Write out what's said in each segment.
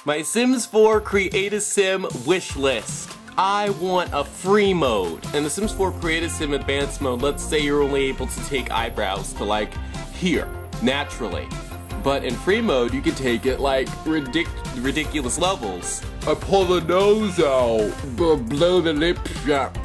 My Sims 4 Create a Sim wish list. I want a free mode. In the Sims 4 Create a Sim advanced mode, let's say you're only able to take eyebrows to like here, naturally. But in free mode, you can take it like ridiculous levels. I pull the nose out, blow the lips out.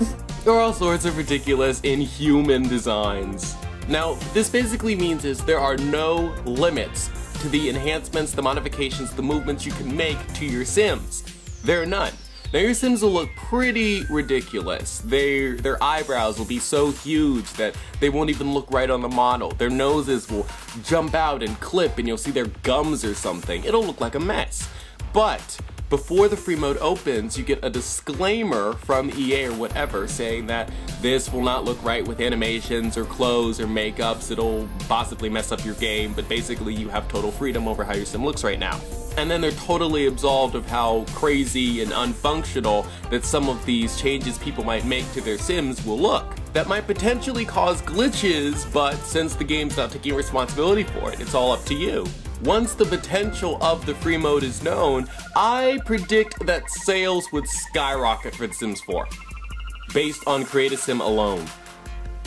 There are all sorts of ridiculous, inhuman designs. Now, this basically means there are no limits to the enhancements, the modifications, the movements you can make to your Sims. There are none. Now your Sims will look pretty ridiculous. Their eyebrows will be so huge that they won't even look right on the model. Their noses will jump out and clip and you'll see their gums or something. It'll look like a mess. But before the free mode opens, you get a disclaimer from EA or whatever saying that this will not look right with animations or clothes or makeups. It'll possibly mess up your game, but basically you have total freedom over how your Sim looks right now. And then they're totally absolved of how crazy and unfunctional that some of these changes people might make to their Sims will look. That might potentially cause glitches, but since the game's not taking responsibility for it, it's all up to you. Once the potential of the free mode is known, I predict that sales would skyrocket for The Sims 4, based on Create a Sim alone.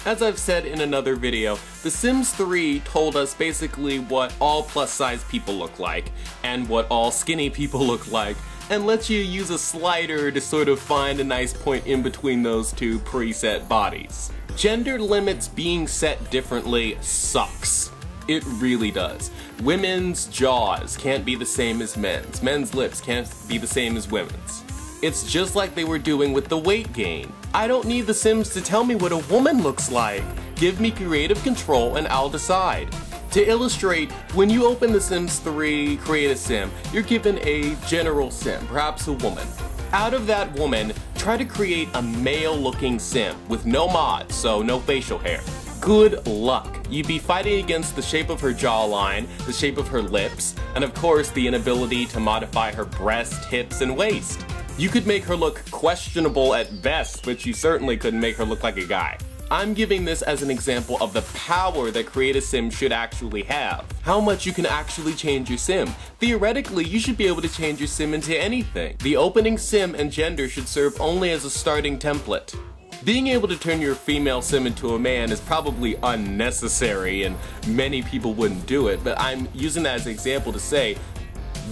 As I've said in another video, The Sims 3 told us basically what all plus-size people look like, and what all skinny people look like, and lets you use a slider to sort of find a nice point in between those two preset bodies. Gender limits being set differently sucks. It really does. Women's jaws can't be the same as men's. Men's lips can't be the same as women's. It's just like they were doing with the weight gain. I don't need The Sims to tell me what a woman looks like. Give me creative control and I'll decide. To illustrate, when you open The Sims 3 Create a Sim, you're given a general Sim, perhaps a woman. Out of that woman, try to create a male-looking Sim with no mods, so no facial hair. Good luck. You'd be fighting against the shape of her jawline, the shape of her lips, and of course the inability to modify her breast, hips, and waist. You could make her look questionable at best, but you certainly couldn't make her look like a guy. I'm giving this as an example of the power that Create a Sim should actually have. How much you can actually change your Sim. Theoretically, you should be able to change your Sim into anything. The opening Sim and gender should serve only as a starting template. Being able to turn your female Sim into a man is probably unnecessary and many people wouldn't do it, but I'm using that as an example to say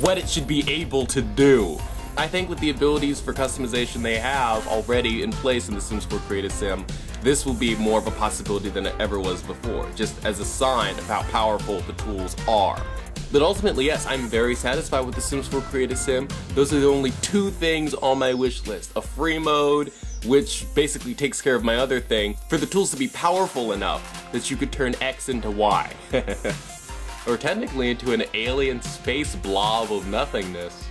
what it should be able to do. I think with the abilities for customization they have already in place in The Sims 4 Create a Sim, this will be more of a possibility than it ever was before, just as a sign of how powerful the tools are. But ultimately, yes, I'm very satisfied with The Sims 4 Create a Sim. Those are the only two things on my wish list. A free mode, which basically takes care of my other thing, for the tools to be powerful enough that you could turn X into Y. Or technically into an alien space blob of nothingness.